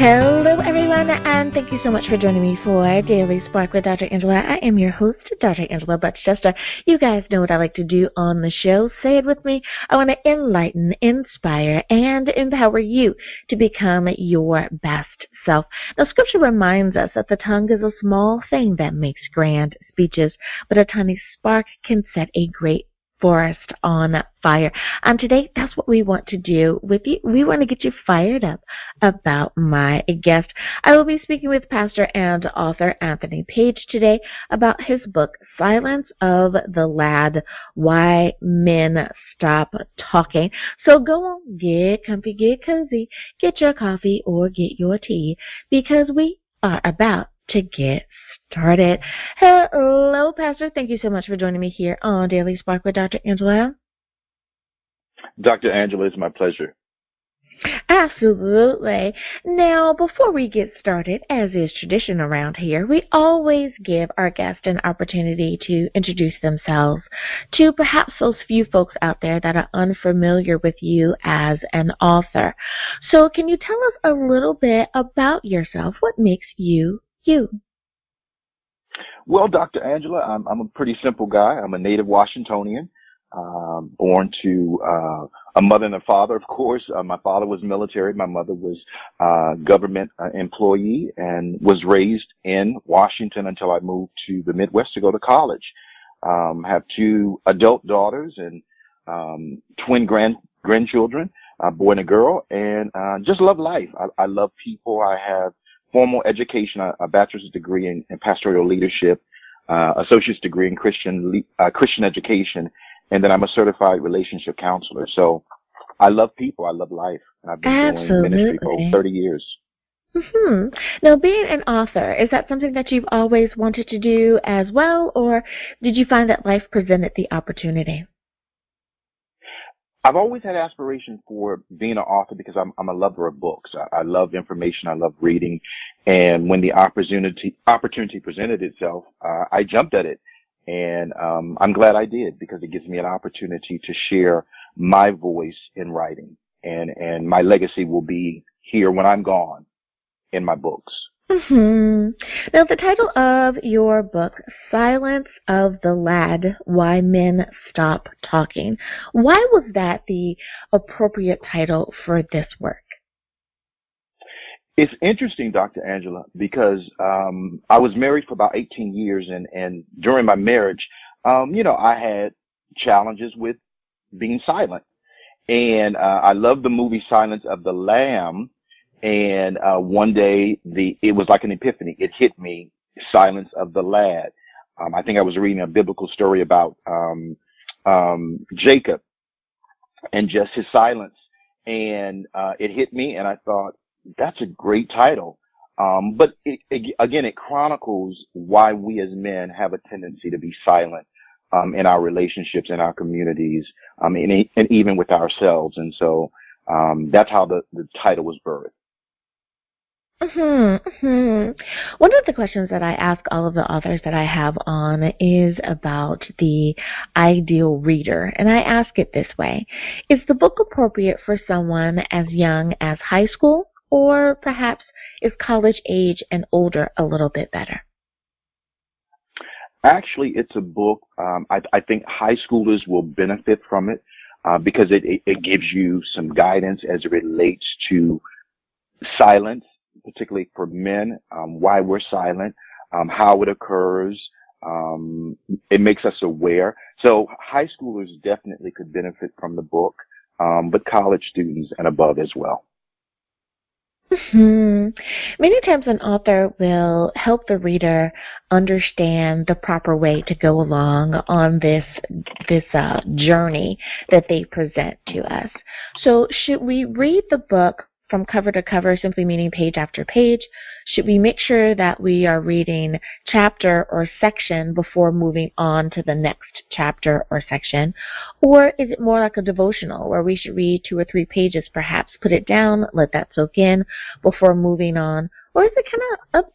Hello, everyone, and thank you so much for joining me for Daily Spark with Dr. Angela. I am your host, Dr. Angela Butchester. You guys know what I like to do on the show. Say it with me. I want to enlighten, inspire, and empower you to become your best self. Now, Scripture reminds us that the tongue is a small thing that makes grand speeches, but a tiny spark can set a great forest on fire. And today, that's what we want to do with you. We want to get you fired up about my guest. I will be speaking with pastor and author Anthony Page today about his book, Silence of the Lad, Why Men Stop Talking. So go on, get comfy, get cozy, get your coffee or get your tea, because we are about to get started. Hello, Pastor. Thank you so much for joining me here on Daily Spark with Dr. Angela. Dr. Angela, it's my pleasure. Absolutely. Now, before we get started, as is tradition around here, we always give our guests an opportunity to introduce themselves to perhaps those few folks out there that are unfamiliar with you as an author. So can you tell us a little bit about yourself? What makes you you? Well, Dr. Angela, I'm a pretty simple guy. I'm a native Washingtonian, born to a mother and a father, of course. My father was military. My mother was government employee and was raised in Washington until I moved to the Midwest to go to college. Have two adult daughters and twin grandchildren, a boy and a girl, and just love life. I love people. I have formal education, a bachelor's degree in pastoral leadership, associate's degree in Christian education, and then I'm a certified relationship counselor. So I love people. I love life. And I've been doing ministry for over 30 years. Mm-hmm. Now, being an author, is that something that you've always wanted to do as well, or did you find that life presented the opportunity? I've always had aspiration for being an author because I'm a lover of books. I love information. I love reading. And when the opportunity presented itself, I jumped at it. And I'm glad I did, because it gives me an opportunity to share my voice in writing. And my legacy will be here when I'm gone in my books. Mm-hmm. Now, the title of your book, Silence of the Lad, Why Men Stop Talking. Why was that the appropriate title for this work? It's interesting, Dr. Angela, because I was married for about 18 years, and during my marriage, I had challenges with being silent. And I love the movie Silence of the Lamb. And one day, it was like an epiphany. It hit me, Silence of the Lad. I think I was reading a biblical story about Jacob and just his silence. And it hit me, and I thought, that's a great title. But again, it chronicles why we as men have a tendency to be silent in our relationships, in our communities, and even with ourselves. And so that's how the title was birthed. One of the questions that I ask all of the authors that I have on is about the ideal reader, and I ask it this way: is the book appropriate for someone as young as high school, or perhaps is college age and older a little bit better? Actually, it's a book. I think high schoolers will benefit from it because it gives you some guidance as it relates to silence, particularly for men, why we're silent, how it occurs. It makes us aware. So high schoolers definitely could benefit from the book, but college students and above as well. Many times an author will help the reader understand the proper way to go along on this journey that they present to us. So should we read the book from cover to cover, simply meaning page after page? Should we make sure that we are reading chapter or section before moving on to the next chapter or section? Or is it more like a devotional where we should read 2 or 3 pages, perhaps put it down, let that soak in before moving on? Or is it kind of up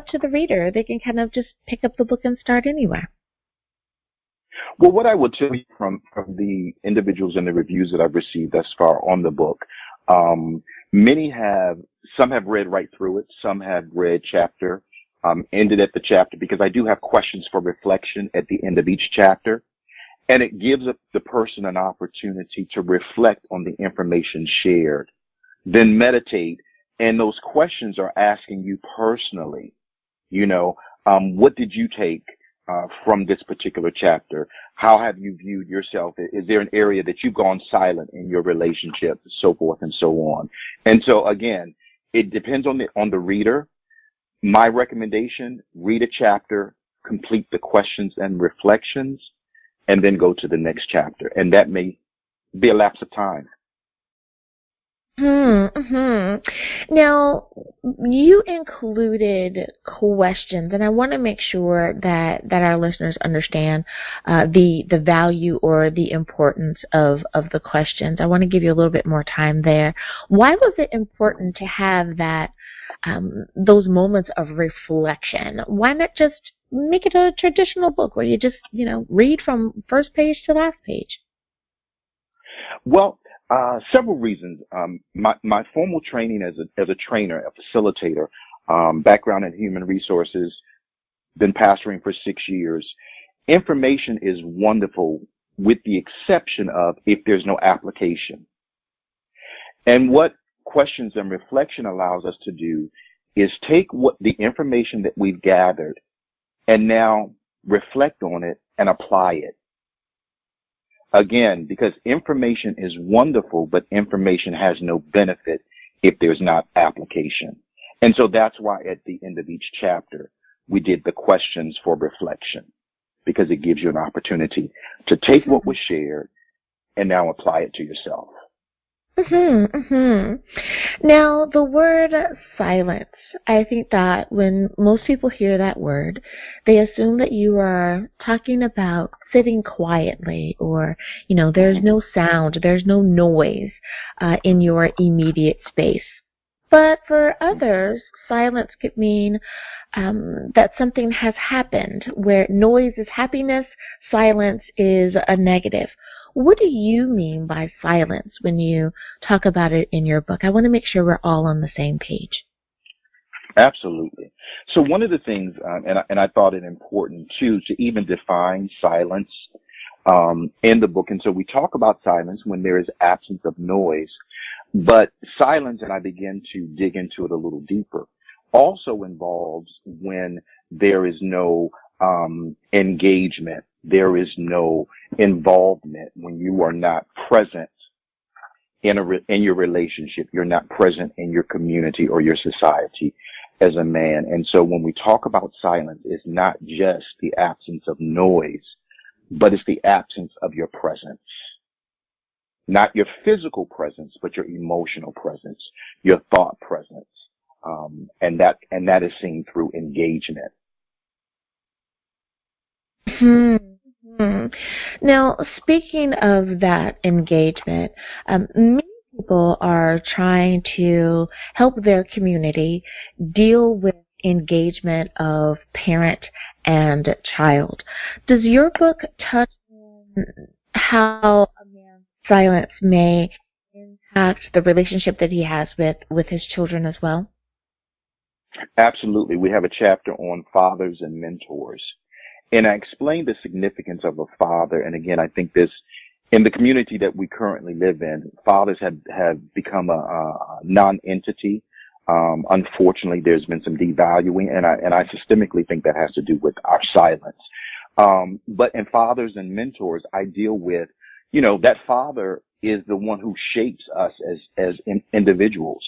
to the reader? They can kind of just pick up the book and start anywhere. Well, what I will tell you from the individuals and the reviews that I've received thus far on the book, Many have, some have read right through it, some have read chapter, ended at the chapter, because I do have questions for reflection at the end of each chapter. And it gives the person an opportunity to reflect on the information shared, then meditate. And those questions are asking you personally, what did you take from this particular chapter? How have you viewed yourself? Is there an area that you've gone silent in your relationship, so forth and so on? And so again, it depends on the reader. My recommendation: read a chapter, complete the questions and reflections, and then go to the next chapter. And that may be a lapse of time. Now, you included questions, and I want to make sure that our listeners understand the value or the importance of the questions. I want to give you a little bit more time there. Why was it important to have that those moments of reflection? Why not just make it a traditional book where you just read from first page to last page? Well, several reasons. My formal training as a trainer, a facilitator, background in human resources, been pastoring for 6 years. Information is wonderful, with the exception of if there's no application. And what questions and reflection allows us to do is take what the information that we've gathered and now reflect on it and apply it. Again, because information is wonderful, but information has no benefit if there's not application. And so that's why at the end of each chapter, we did the questions for reflection, because it gives you an opportunity to take what was shared and now apply it to yourself. Now, the word silence, I think that when most people hear that word, they assume that you are talking about sitting quietly, or, there's no sound, there's no noise in your immediate space. But for others, silence could mean that something has happened, where noise is happiness, silence is a negative. What do you mean by silence when you talk about it in your book? I want to make sure we're all on the same page. Absolutely. So one of the things, and I thought it important too, to even define silence in the book. And so we talk about silence when there is absence of noise, but silence, and I begin to dig into it a little deeper, also involves when there is no engagement, there is no involvement, when you are not present in your relationship, you're not present in your community or your society as a man. And so when we talk about silence, it's not just the absence of noise, but it's the absence of your presence. Not your physical presence, but your emotional presence, your thought presence. And that is seen through engagement. Now, speaking of that engagement, many people are trying to help their community deal with engagement of parent and child. Does your book touch on how a man's silence may impact the relationship that he has with his children as well? Absolutely. We have a chapter on fathers and mentors. And I explained the significance of a father. And again, I think this, in the community that we currently live in, fathers have become a non-entity. Unfortunately, there's been some devaluing, and I systemically think that has to do with our silence. But in fathers and mentors, I deal with, that father is the one who shapes us as individuals.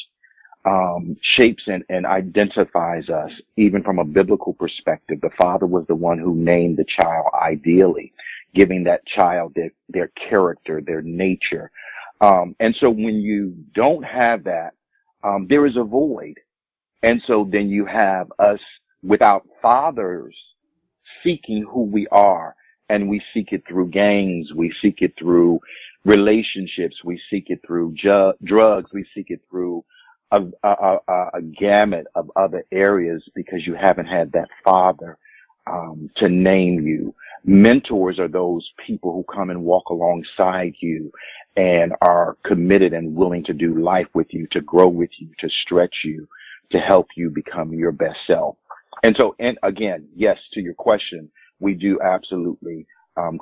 Shapes and identifies us, even from a biblical perspective. The father was the one who named the child ideally, giving that child their character, their nature. And so when you don't have that, there is a void. And so then you have us without fathers seeking who we are. And we seek it through gangs. We seek it through relationships. We seek it through drugs. We seek it through a gamut of other areas, because you haven't had that father to name you. Mentors are those people who come and walk alongside you and are committed and willing to do life with you, to grow with you, to stretch you, to help you become your best self. And so, and again, yes, to your question, we do absolutely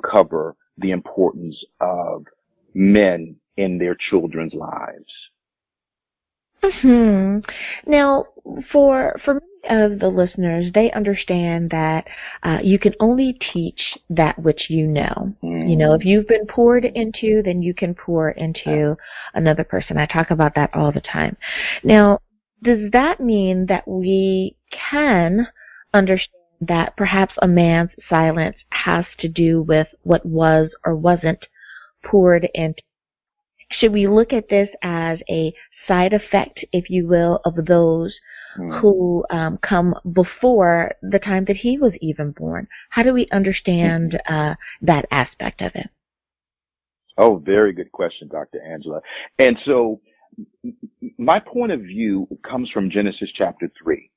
cover the importance of men in their children's lives. Hmm. Now, for many of the listeners, they understand that you can only teach that which you know. You know, if you've been poured into, then you can pour into another person. I talk about that all the time. Now, does that mean that we can understand that perhaps a man's silence has to do with what was or wasn't poured into? Should we look at this as a side effect, if you will, of those who come before the time that he was even born? How do we understand that aspect of it? Oh, very good question, Dr. Angela. And so my point of view comes from Genesis chapter 3,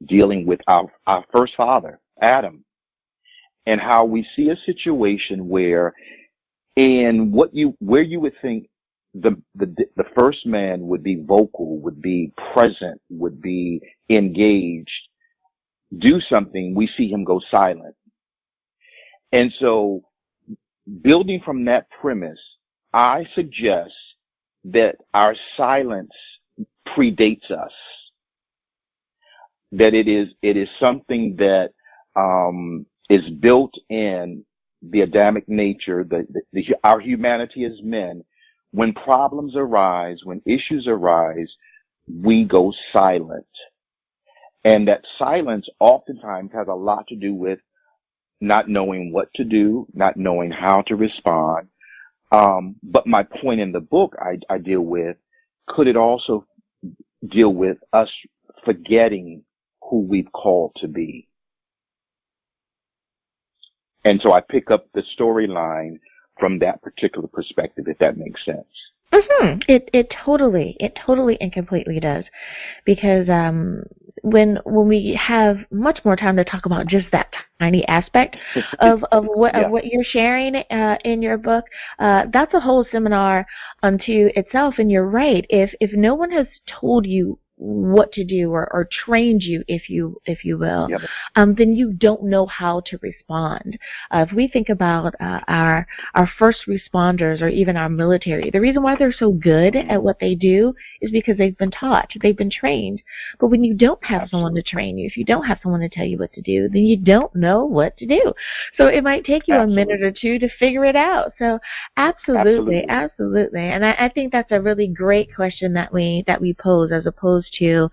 dealing with our first father, Adam, and how we see a situation where where you would think the first man would be vocal, would be present, would be engaged, do something, we see him go silent. And so, building from that premise, I suggest that our silence predates us. That it is something that is built in the Adamic nature, our humanity as men. When problems arise, when issues arise, we go silent. And that silence oftentimes has a lot to do with not knowing what to do, not knowing how to respond. But my point in the book I deal with, could it also deal with us forgetting who we've called to be? And so I pick up the storyline from that particular perspective, if that makes sense. Mm-hmm. It totally and completely does, because when we have much more time to talk about just that tiny aspect of what you're sharing in your book, that's a whole seminar unto itself. And you're right. If no one has told you what to do or trained you, if you will, Yep. Then you don't know how to respond. If we think about our first responders or even our military, the reason why they're so good at what they do is because they've been taught, they've been trained. But when you don't have someone to train you, if you don't have someone to tell you what to do, then you don't know what to do. So it might take you a minute or two to figure it out. So absolutely. And I think that's a really great question that we pose, as opposed to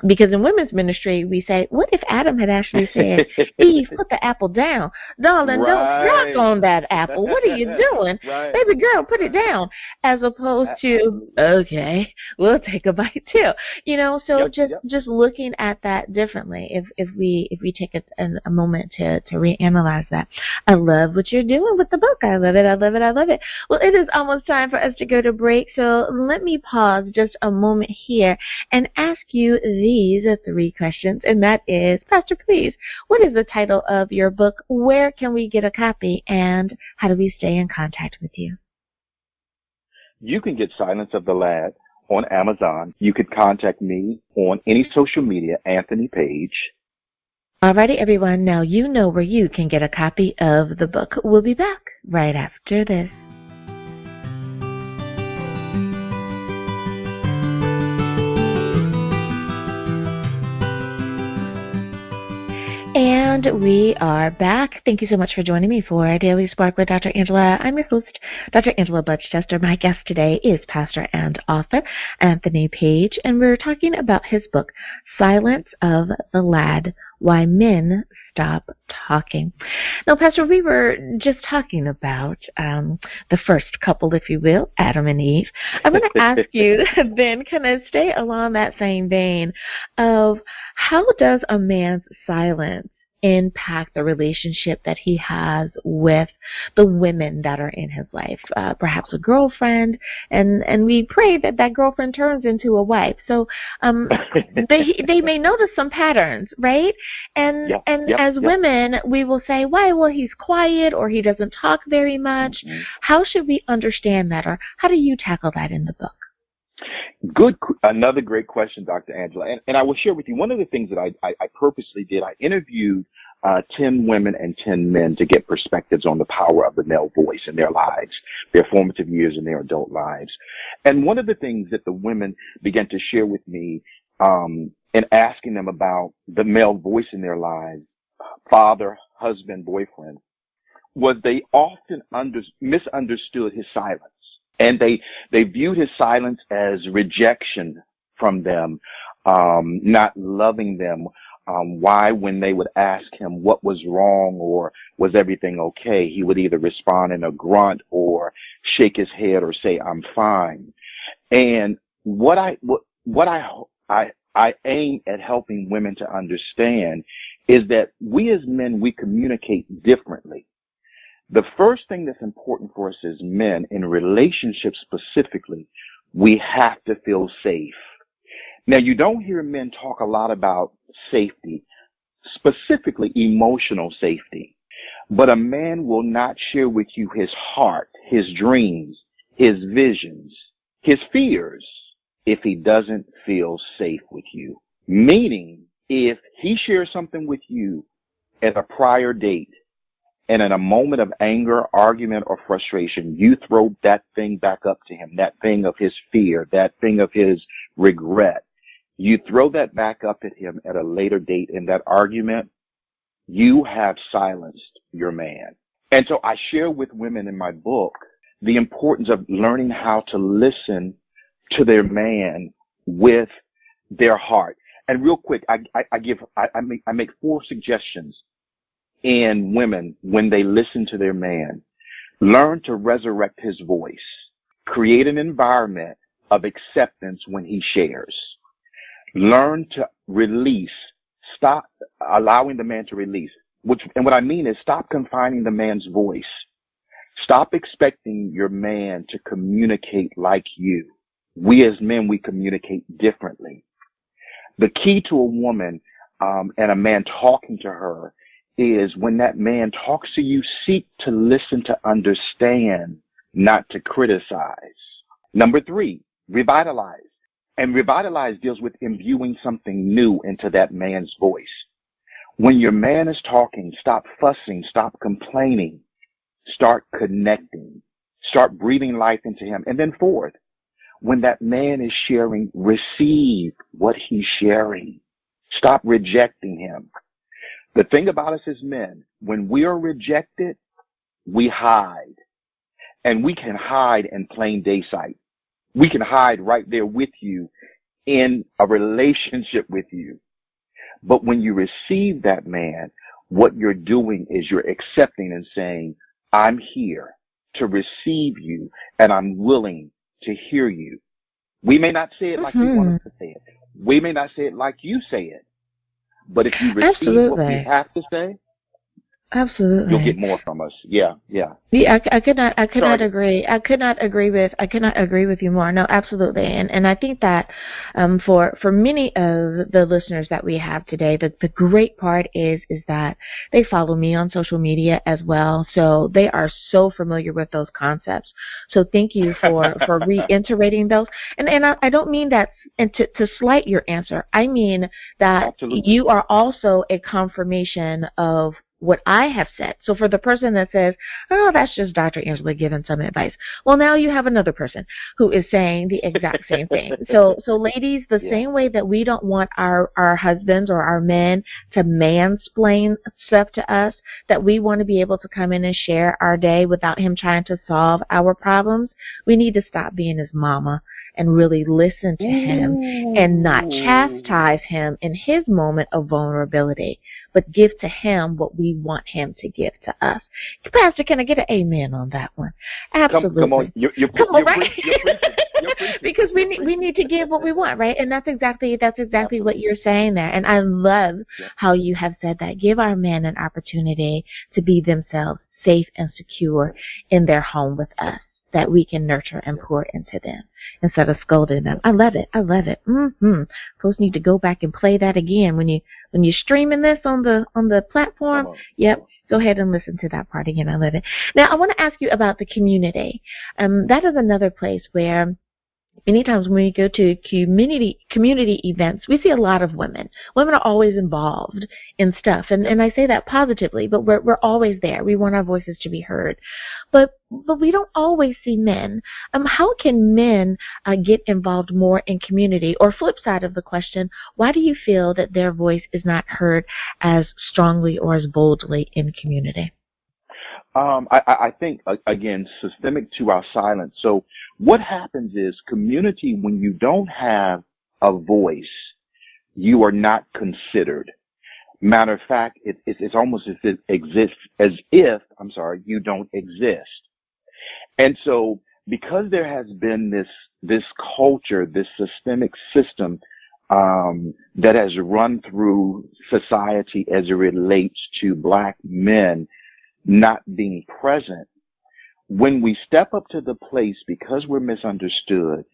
because in women's ministry we say, what if Adam had actually said, Eve, put the apple down. Darling, don't drop on that apple. What are you doing? Right. Baby girl, put it down. As opposed to, okay, we'll take a bite too. You know, so just looking at that differently, if we take a moment to reanalyze that. I love what you're doing with the book. I love it. Well, it is almost time for us to go to break, so let me pause just a moment here and ask you these 3 questions, and that is, Pastor, please, what is the title of your book? Where can we get a copy, and how do we stay in contact with you? You can get Silence of the Lad on Amazon. You could contact me on any social media, Anthony Page. Alrighty, everyone. Now you know where you can get a copy of the book. We'll be back right after this. And we are back. Thank you so much for joining me for Daily Spark with Dr. Angela. I'm your host, Dr. Angela Budge-Chester. My guest today is pastor and author Anthony Page, and we're talking about his book, Silence of the Lad, Why Men Stop Talking. Now, Pastor, we were just talking about the first couple, if you will, Adam and Eve. I'm going to ask you then, kind of stay along that same vein of, how does a man's silence impact the relationship that he has with the women that are in his life, perhaps a girlfriend, and we pray that that girlfriend turns into a wife. So they may notice some patterns, right? And as women, we will say, why? Well, he's quiet, or he doesn't talk very much. Mm-hmm. How should we understand that, or how do you tackle that in the book? Another great question, Dr. Angela. And I will share with you one of the things that I purposely did. I interviewed 10 women and 10 men to get perspectives on the power of the male voice in their lives, their formative years and their adult lives. And one of the things that the women began to share with me in asking them about the male voice in their lives, father, husband, boyfriend, was they often misunderstood his silence. And they viewed his silence as rejection from them, not loving them. Why, when they would ask him what was wrong or was everything okay, he would either respond in a grunt or shake his head or say, I'm fine. And what I aim at helping women to understand is that we as men, we communicate differently. The first thing that's important for us as men, in relationships specifically, we have to feel safe. Now, you don't hear men talk a lot about safety, specifically emotional safety. But a man will not share with you his heart, his dreams, his visions, his fears, if he doesn't feel safe with you. Meaning, if he shares something with you at a prior date, and in a moment of anger, argument, or frustration, you throw that thing back up to him, that thing of his fear, that thing of his regret. You throw that back up at him at a later date in that argument, you have silenced your man. And so I share with women in my book the importance of learning how to listen to their man with their heart. And real quick, I make 4 suggestions in women when they listen to their man. Learn to resurrect his voice. Create an environment of acceptance when he shares. Learn to release. Stop allowing the man to release. And what I mean is stop confining the man's voice. Stop expecting your man to communicate like you. We as men, we communicate differently. The key to a woman and a man talking to her is when that man talks to you, seek to listen to understand, not to criticize. Number 3, revitalize. And revitalize deals with imbuing something new into that man's voice. When your man is talking, stop fussing, stop complaining, start connecting, start breathing life into him. And then 4th, when that man is sharing, receive what he's sharing. Stop rejecting him. The thing about us as men, when we are rejected, we hide. And we can hide in plain day sight. We can hide right there with you in a relationship with you. But when you receive that man, what you're doing is you're accepting and saying, I'm here to receive you and I'm willing to hear you. We may not say it like you want us to say it. We may not say it like you say it. But if you receive what we have to say, absolutely, you'll get more from us. Yeah. Yeah, I could not agree. I could not agree with you more. No, absolutely. And I think that for many of the listeners that we have today, the great part is that they follow me on social media as well. So they are so familiar with those concepts. So thank you for reiterating those. And I don't mean that to slight your answer. I mean that absolutely, you are also a confirmation of what I have said. So for the person that says, oh, that's just Dr. Angela giving some advice. Well, now you have another person who is saying the exact same thing. So ladies, the same way that we don't want our husbands or our men to mansplain stuff to us, that we want to be able to come in and share our day without him trying to solve our problems, we need to stop being his mama and really listen to him and not chastise him in his moment of vulnerability, but give to him what we want him to give to us. Pastor, can I get an amen on that one? Absolutely. Come on, Come on, right? You're preaching. Because we need to give what we want, right? And that's exactly what you're saying there. And I love how you have said that. Give our men an opportunity to be themselves, safe and secure in their home with us, that we can nurture and pour into them instead of scolding them. I love it. Folks need to go back and play that again when you're streaming this on the platform. Yep. Go ahead and listen to that part again. I love it. Now, I want to ask you about the community. That is another place where many times when we go to community events, we see a lot of women. Women are always involved in stuff, and I say that positively, but we're always there. We want our voices to be heard. But we don't always see men. How can men get involved more in community? Or flip side of the question, why do you feel that their voice is not heard as strongly or as boldly in community? I think, again, systemic to our silence. So what happens is community, when you don't have a voice, you are not considered. Matter of fact, it's almost as if it exists as if, you don't exist. And so because there has been this culture, this systemic system that has run through society as it relates to Black men not being present, when we step up to the place, because we're misunderstood,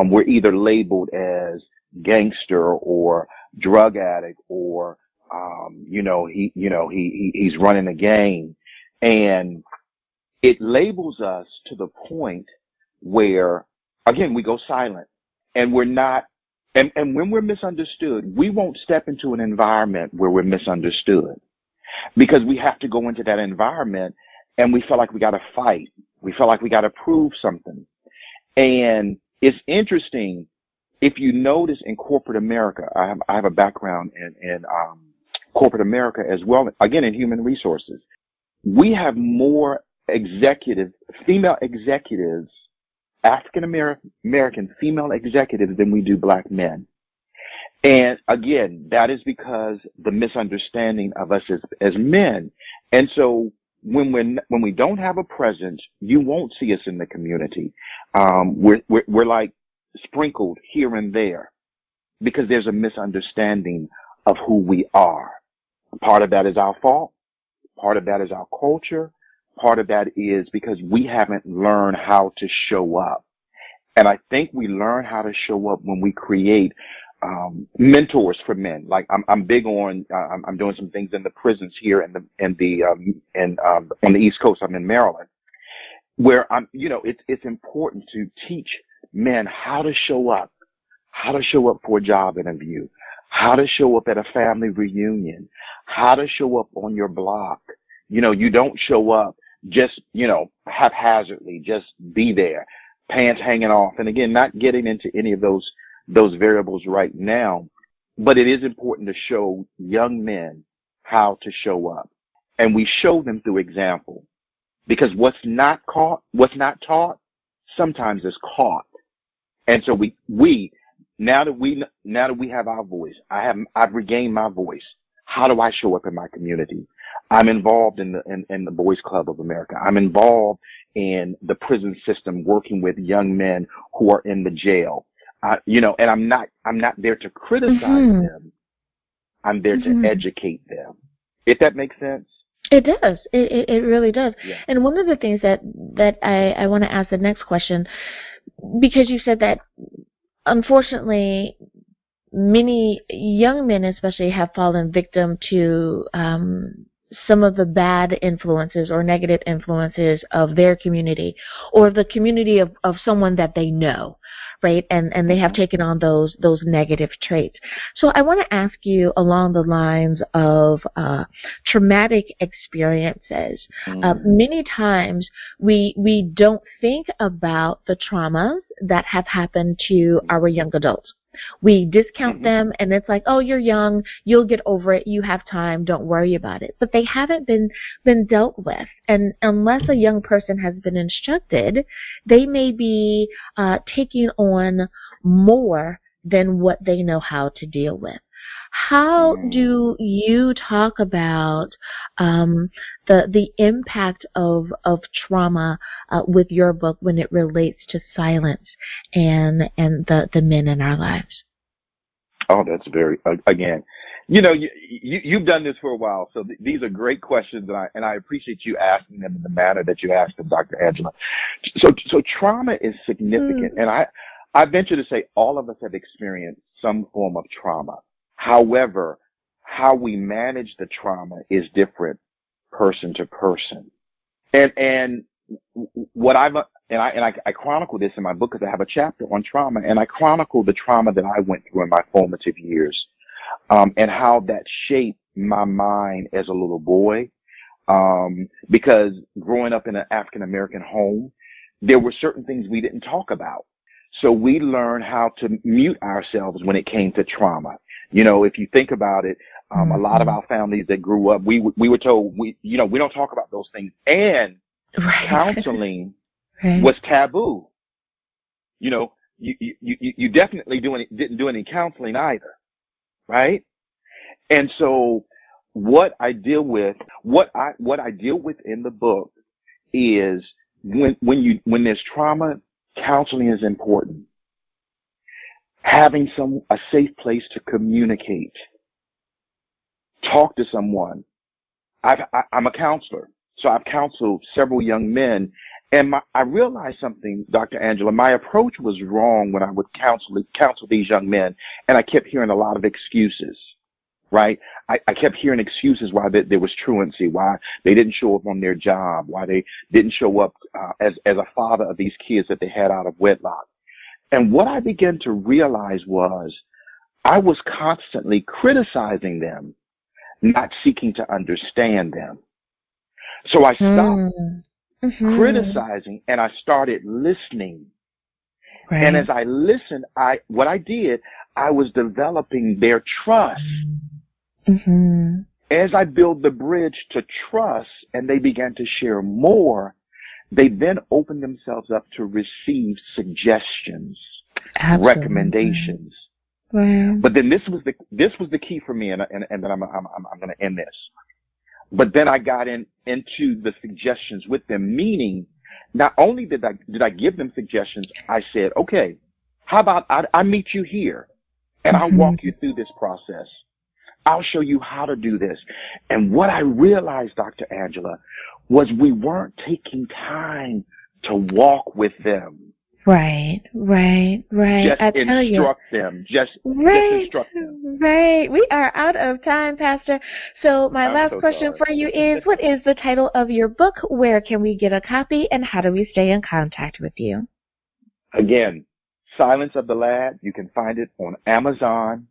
we're either labeled as gangster or drug addict or he's running a gang, and it labels us to the point where, again, we go silent, and we're not. And when we're misunderstood, we won't step into an environment where we're misunderstood, because we have to go into that environment and we feel like we got to fight. We feel like we got to prove something. And it's interesting, if you notice in corporate America, I have a background in corporate America as well, again, in human resources. We have more female executives, African American female executives, than we do Black men. And again, that is because the misunderstanding of us as men. And so when we don't have a presence, you won't see us in the community. We're like sprinkled here and there because there's a misunderstanding of who we are. Part of that is our fault. Part of that is our culture. Part of that is because we haven't learned how to show up. And I think we learn how to show up when we create mentors for men. Like I'm big on. I'm doing some things in the prisons here on the East Coast. I'm in Maryland, where it's important to teach men how to show up for a job interview, how to show up at a family reunion, how to show up on your block. You don't show up just haphazardly, just be there, pants hanging off. And again, not getting into any of those variables right now, but it is important to show young men how to show up. And we show them through example, because what's not taught sometimes is caught. And so we now that we have our voice, I've regained my voice. How do I show up in my community? I'm involved in the Boys Club of America. I'm involved in the prison system, working with young men who are in the jail. And I'm not there to criticize them. I'm there to educate them. If that makes sense. It does. It really does. Yeah. And one of the things that I want to ask the next question, because you said that unfortunately many young men especially have fallen victim to some of the bad influences or negative influences of their community or the community of someone that they know, right? And they have taken on those negative traits. So I want to ask you along the lines of traumatic experiences. Many times we don't think about the traumas that have happened to our young adults. We discount them, and it's like, oh, you're young, you'll get over it, you have time, don't worry about it. But they haven't been dealt with. And unless a young person has been instructed, they may be taking on more than what they know how to deal with. How do you talk about the impact of trauma with your book when it relates to silence and the men in our lives? Oh, that's very, again, you've done this for a while, so these are great questions, and I appreciate you asking them in the manner that you asked them, Dr. Angela. So trauma is significant, and I venture to say all of us have experienced some form of trauma. However, how we manage the trauma is different person to person. And what I chronicle this in my book because I have a chapter on trauma, and I chronicle the trauma that I went through in my formative years, and how that shaped my mind as a little boy. Because growing up in an African American home, there were certain things we didn't talk about. So we learned how to mute ourselves when it came to trauma. If you think about it, a lot of our families that grew up, we were told we don't talk about those things, and counseling was taboo. You definitely didn't do any counseling either, right? And so what I deal with in the book is when there's trauma, counseling is important. Having a safe place to communicate, talk to someone. I'm a counselor, so I've counseled several young men, and I realized something, Dr. Angela. My approach was wrong when I would counsel these young men, and I kept hearing a lot of excuses. Right? I kept hearing excuses why there was truancy, why they didn't show up on their job, why they didn't show up as a father of these kids that they had out of wedlock. And what I began to realize was I was constantly criticizing them, not seeking to understand them. So I stopped criticizing and I started listening. Right. And as I listened, I was developing their trust. As I built the bridge to trust and they began to share more, they then opened themselves up to receive suggestions, recommendations. Wow. But then this was the key for me, and then I'm going to end this. But then I got into the suggestions with them, meaning not only did I give them suggestions, I said, okay, how about I meet you here and I'll walk you through this process. I'll show you how to do this. And what I realized, Dr. Angela, was we weren't taking time to walk with them. Right. Just instruct them. Just instruct them. Right. We are out of time, Pastor. So my last question for you is, what is the title of your book? Where can we get a copy? And how do we stay in contact with you? Again, Silence of the Lad. You can find it on Amazon.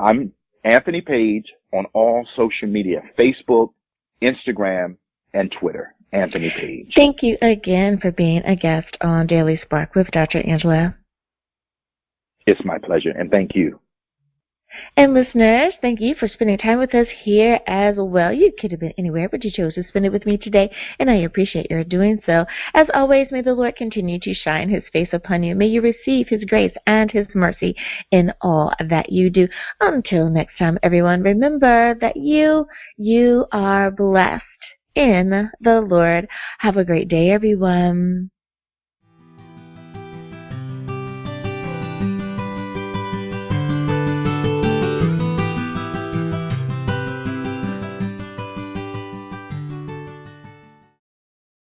I'm Anthony Page on all social media, Facebook, Instagram, and Twitter. Anthony Page. Thank you again for being a guest on Daily Spark with Dr. Angela. It's my pleasure, and thank you. And listeners, thank you for spending time with us here as well. You could have been anywhere, but you chose to spend it with me today, and I appreciate your doing so. As always, may the Lord continue to shine His face upon you. May you receive His grace and His mercy in all that you do. Until next time, everyone, remember that you are blessed in the Lord. Have a great day, everyone.